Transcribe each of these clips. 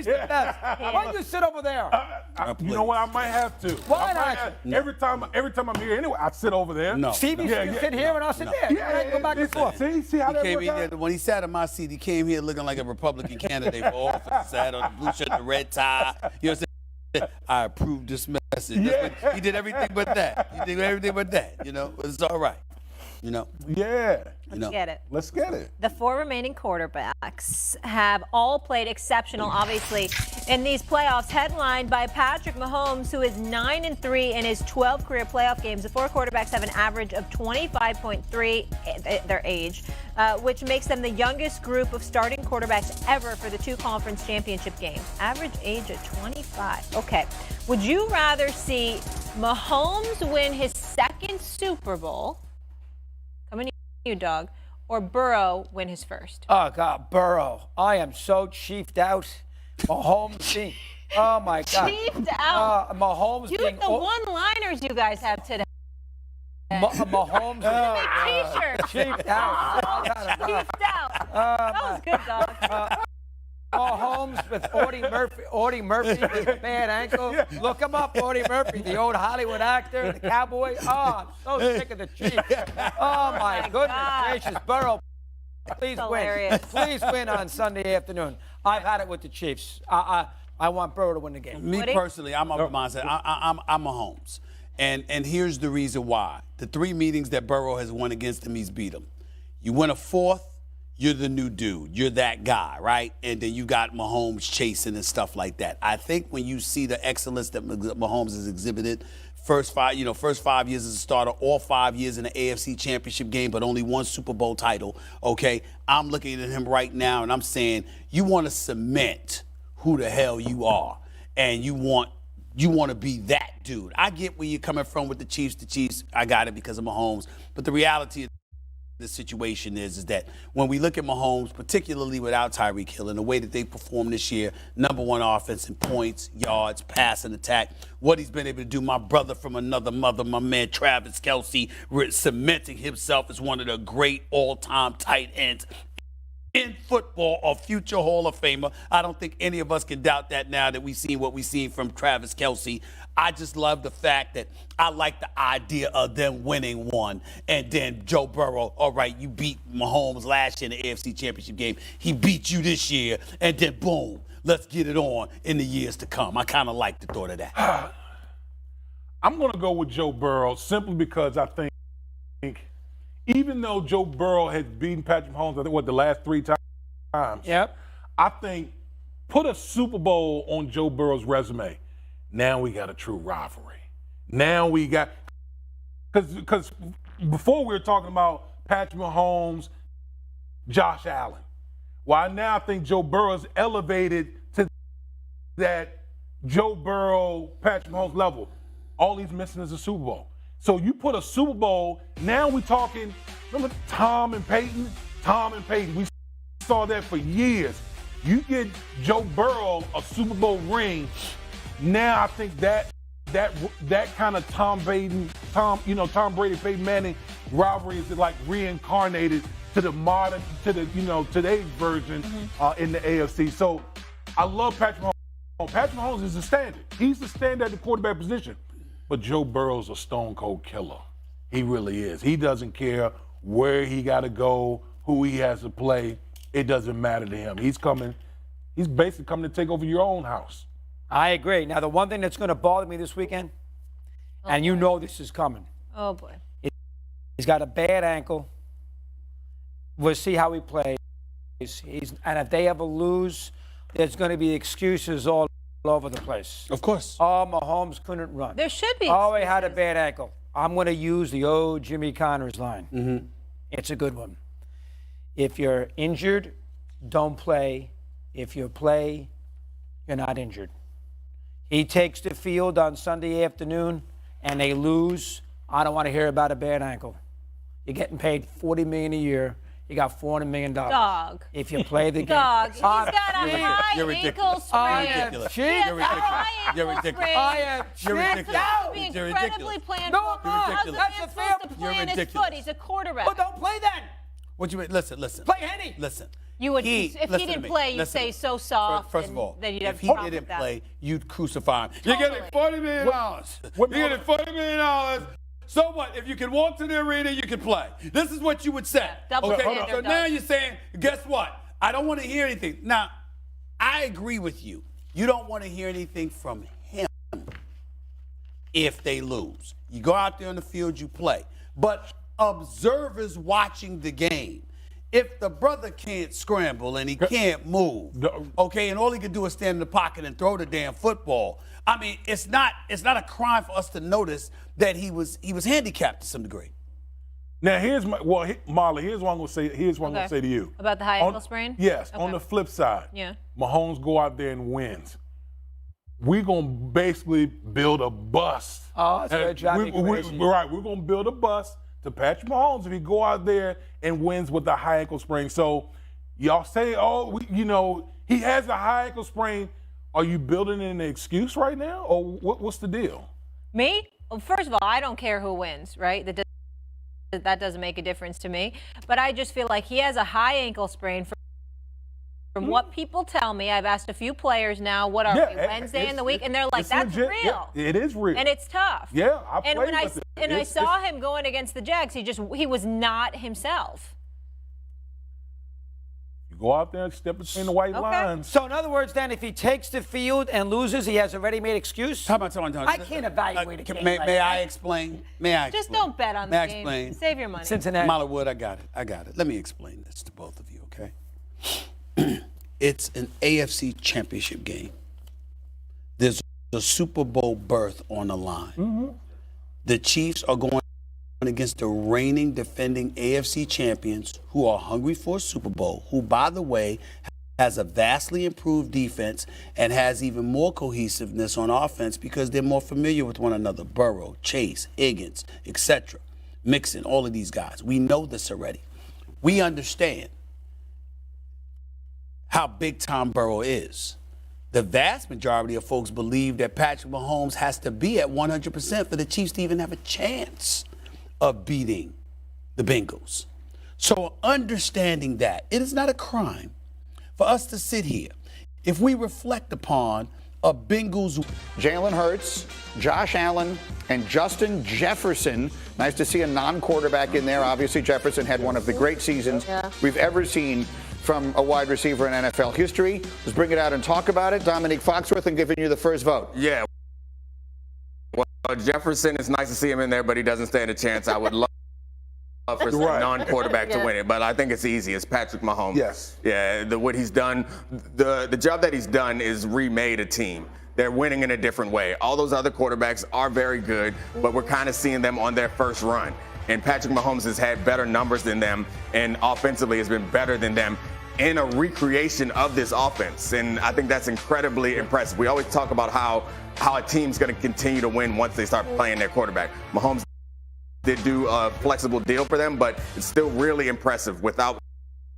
He's the best. Why don't you sit over there? You know what? I might have to. Why not? Every time I'm here anyway, I sit over there. No. Stevie, you sit here and I'll sit there. Yeah, Go back and forth. See how that works out? When he sat in my seat, he came here looking like a Republican candidate for office. Sat on the blue shirt and the red tie. You know what I'm saying? I approve this message. Yeah. He did everything but that. He did everything but that. You know, it's all right. You know. Yeah. Let's get it. Let's get it. The 4 remaining quarterbacks have all played exceptional, obviously, in these playoffs, headlined by Patrick Mahomes, who is 9-3 in his 12 career playoff games. The 4 quarterbacks have an average of 25.3, their age, which makes them the youngest group of starting quarterbacks ever for the 2 conference championship games. Average age of 25. Okay. Would you rather see Mahomes win his 2nd Super Bowl? Coming to you, dog. Or Burrow win his 1st? Oh, God, Burrow. I am so chiefed out. Mahomes being, oh, my God. Chiefed out. Mahomes being. The one-liners you guys have today. Mahomes. T-shirt. Chiefed out. Chiefed out. That was good, dog. Mahomes with Audie Murphy with a bad ankle. Look him up, Audie Murphy, the old Hollywood actor, the cowboy. Oh, I'm so sick of the Chiefs. Oh, my goodness gracious. Burrow, please win. Please win on Sunday afternoon. I've had it with the Chiefs. I want Burrow to win the game. Me personally, I'm of the mindset. I'm Mahomes. And here's the reason why. The 3 meetings that Burrow has won against him, he's beat him. You win a 4th, you're the new dude. You're that guy, right? And then you got Mahomes chasing and stuff like that. I think when you see the excellence that Mahomes has exhibited, first 5 years as a starter, all 5 years in the AFC Championship game, but only 1 Super Bowl title, okay? I'm looking at him right now, and I'm saying, you want to cement who the hell you are, and you want to be that dude. I get where you're coming from with the Chiefs. I got it because of Mahomes. But the reality of the situation is that when we look at Mahomes, particularly without Tyreek Hill, and the way that they performed this year, #1 offense in points, yards, pass, and attack, what he's been able to do, my brother from another mother, my man Travis Kelce, cementing himself as one of the great all-time tight ends in football, a future Hall of Famer. I don't think any of us can doubt that now that we've seen what we've seen from Travis Kelce. I just love the fact that I like the idea of them winning one. And then Joe Burrow, all right, you beat Mahomes last year in the AFC Championship game. He beat you this year. And then, boom, let's get it on in the years to come. I kind of like the thought of that. I'm going to go with Joe Burrow simply because I think even though Joe Burrow has beaten Patrick Mahomes, I think, the last 3 times? Yep. I think put a Super Bowl on Joe Burrow's resume. Now we got a true rivalry. Now we got – because before we were talking about Patrick Mahomes, Josh Allen. Well, now I think Joe Burrow's elevated to that Joe Burrow, Patrick Mahomes level. All he's missing is a Super Bowl. So you put a Super Bowl, now we're talking, remember Tom and Peyton? Tom and Peyton, we saw that for years. You get Joe Burrow a Super Bowl ring, now I think that kind of Tom Brady, Peyton Manning rivalry is like reincarnated to the modern, today's version in the AFC. So I love Patrick Mahomes. Patrick Mahomes is the standard. He's the standard at the quarterback position. But Joe Burrow's a stone cold killer. He really is. He doesn't care where he got to go, who he has to play. It doesn't matter to him. He's basically coming to take over your own house. I agree. Now, the one thing that's going to bother me this weekend, and you know this is coming. Oh, boy. He's got a bad ankle. We'll see how he plays. And if they ever lose, there's going to be excuses all over the place. Of course. Oh, Mahomes couldn't run. There should be. Oh, he had a bad ankle. I'm going to use the old Jimmy Connors line. Mm-hmm. It's a good one. If you're injured, don't play. If you play, you're not injured. He takes the field on Sunday afternoon and they lose. I don't want to hear about a bad ankle. You're getting paid $40 million a year. You got $400 million. Dog. If you play the game. Dog. He's got a high ankle sprain. You're ridiculous. You're ridiculous. I am You're ridiculous. Be You're incredibly ridiculous. planned. No, I'm not. How's the That's man a supposed to fair- plan You're his ridiculous. foot? He's a quarterback. Well, don't play then. What you mean? Listen. Play Henny. Listen. You would, if he didn't play, you'd say so soft. First of all, then you'd have if he problem didn't with that. play, you'd crucify him. Totally. You're getting $40 million. You're getting $40 million. So what? If you can walk to the arena, you can play. This is what you would say. Double Okay. standard, So double. now you're saying, guess what? I don't want to hear anything. Now, I agree with you. You don't want to hear anything from him if they lose. You go out there on the field, you play. But observers watching the game, if the brother can't scramble and he can't move, okay, and all he can do is stand in the pocket and throw the damn football, I mean, it's not a crime for us to notice that he was handicapped to some degree. Now Marla, here's what I'm gonna say. Here's what I'm gonna say to you About the high ankle sprain? Yes. Okay. On the flip side, Yeah. Mahomes go out there and wins. We're gonna basically build a bus. Oh, that's gonna drive me crazy. Right, we're gonna build a bus to Patrick Mahomes if he go out there and wins with a high ankle sprain. So y'all say, he has a high ankle sprain. Are you building in an excuse right now, or what's the deal? Me? Well, first of all, I don't care who wins, right? That doesn't make a difference to me. But I just feel like he has a high ankle sprain. From what people tell me, I've asked a few players now, what are we, Wednesday in the week? And they're like, that's legit. real. Yeah, it is real. And it's tough. Yeah, I played with it. And I saw him going against the Jags. He was not himself. You go out there and step between the white lines. So in other words, then, if he takes the field and loses, he has a ready-made excuse? Time. I can't evaluate a game. May I explain? Just don't bet on the game. Explain? Save your money. Cincinnati. Marla Wood, I got it. Let me explain this to both of you, okay? It's an AFC championship game. There's a Super Bowl berth on the line. Mm-hmm. The Chiefs are going against the reigning defending AFC champions who are hungry for a Super Bowl, who, by the way, has a vastly improved defense and has even more cohesiveness on offense because they're more familiar with one another. Burrow, Chase, Higgins, etc. Mixon, all of these guys. We know this already. We understand how big Tom Burrow is. The vast majority of folks believe that Patrick Mahomes has to be at 100% for the Chiefs to even have a chance of beating the Bengals. So understanding that, it is not a crime for us to sit here. If we reflect upon a Bengals. Jalen Hurts, Josh Allen, and Justin Jefferson. Nice to see a non-quarterback in there. Obviously, Jefferson had one of the great seasons we've ever seen from a wide receiver in NFL history. Let's bring it out and talk about it. Dominique Foxworth, I'm giving you the first vote. Yeah. Well, Jefferson, it's nice to see him in there, but he doesn't stand a chance. I would love for some non-quarterback to win it, but I think it's easy. It's Patrick Mahomes. Yes. Yeah, what he's done, the job that he's done is remade a team. They're winning in a different way. All those other quarterbacks are very good, but we're kind of seeing them on their first run. And Patrick Mahomes has had better numbers than them, and offensively has been better than them in a recreation of this offense. And I think that's incredibly impressive. We always talk about how a team's going to continue to win once they start playing their quarterback. Mahomes did do a flexible deal for them, but it's still really impressive without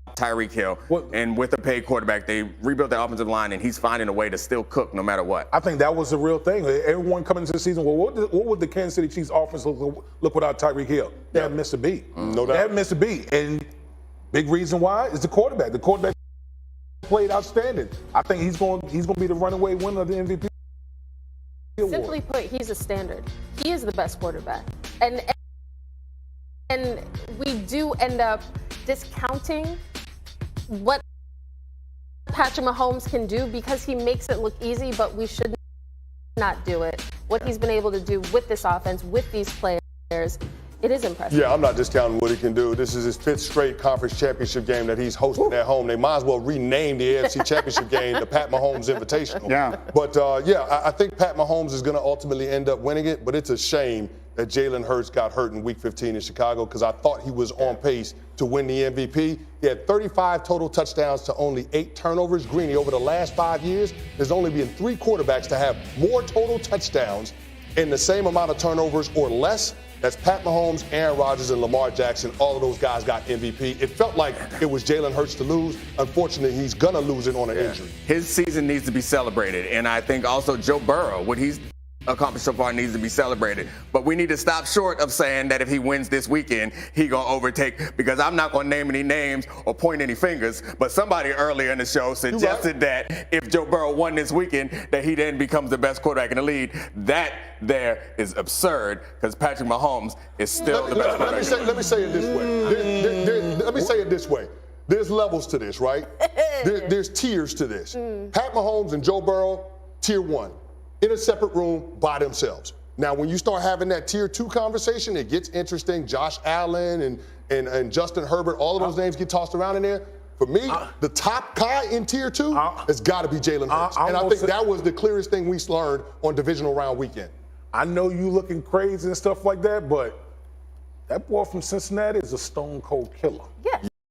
Tyreek Hill. And with a paid quarterback, they rebuilt their offensive line, and he's finding a way to still cook no matter what. I think that was the real thing. Everyone coming into the season, well, what would the Kansas City Chiefs offense look without Tyreek Hill? They haven't missed a beat. No doubt. They haven't missed a beat. And big reason why is the quarterback. The quarterback played outstanding. I think he's going to be the runaway winner of the MVP award. Simply put, he's a standard. He is the best quarterback. And we do end up discounting what Patrick Mahomes can do because he makes it look easy, but we should not do it. What he's been able to do with this offense, with these players, it is impressive. Yeah, I'm not discounting what he can do. This is his 5th straight conference championship game that he's hosting at home. They might as well rename the AFC championship game the Pat Mahomes Invitational. Yeah. But, I think Pat Mahomes is going to ultimately end up winning it, but it's a shame that Jalen Hurts got hurt in Week 15 in Chicago because I thought he was on pace to win the MVP. He had 35 total touchdowns to only 8 turnovers. Greeny, over the last 5 years, there's only been 3 quarterbacks to have more total touchdowns in the same amount of turnovers or less. That's Pat Mahomes, Aaron Rodgers, and Lamar Jackson. All of those guys got MVP. It felt like it was Jalen Hurts to lose. Unfortunately, he's going to lose it on an injury. His season needs to be celebrated. And I think also Joe Burrow, what he's accomplished so far needs to be celebrated. But we need to stop short of saying that if he wins this weekend, he gonna overtake, because I'm not gonna name any names or point any fingers, but somebody earlier in the show suggested that if Joe Burrow won this weekend, that he then becomes the best quarterback in the league. That there is absurd, because Patrick Mahomes is still the best quarterback. Let me say it this way. Let me say it this way. There's levels to this, right? There's tiers to this. Pat Mahomes and Joe Burrow, tier 1. In a separate room by themselves. Now, when you start having that tier 2 conversation, it gets interesting. Josh Allen and Justin Herbert, all of those names get tossed around in there. For me, the top guy in tier 2 has got to be Jalen Hurts. And I think that was the clearest thing we learned on divisional round weekend. I know you looking crazy and stuff like that, but that boy from Cincinnati is a stone cold killer. Yes.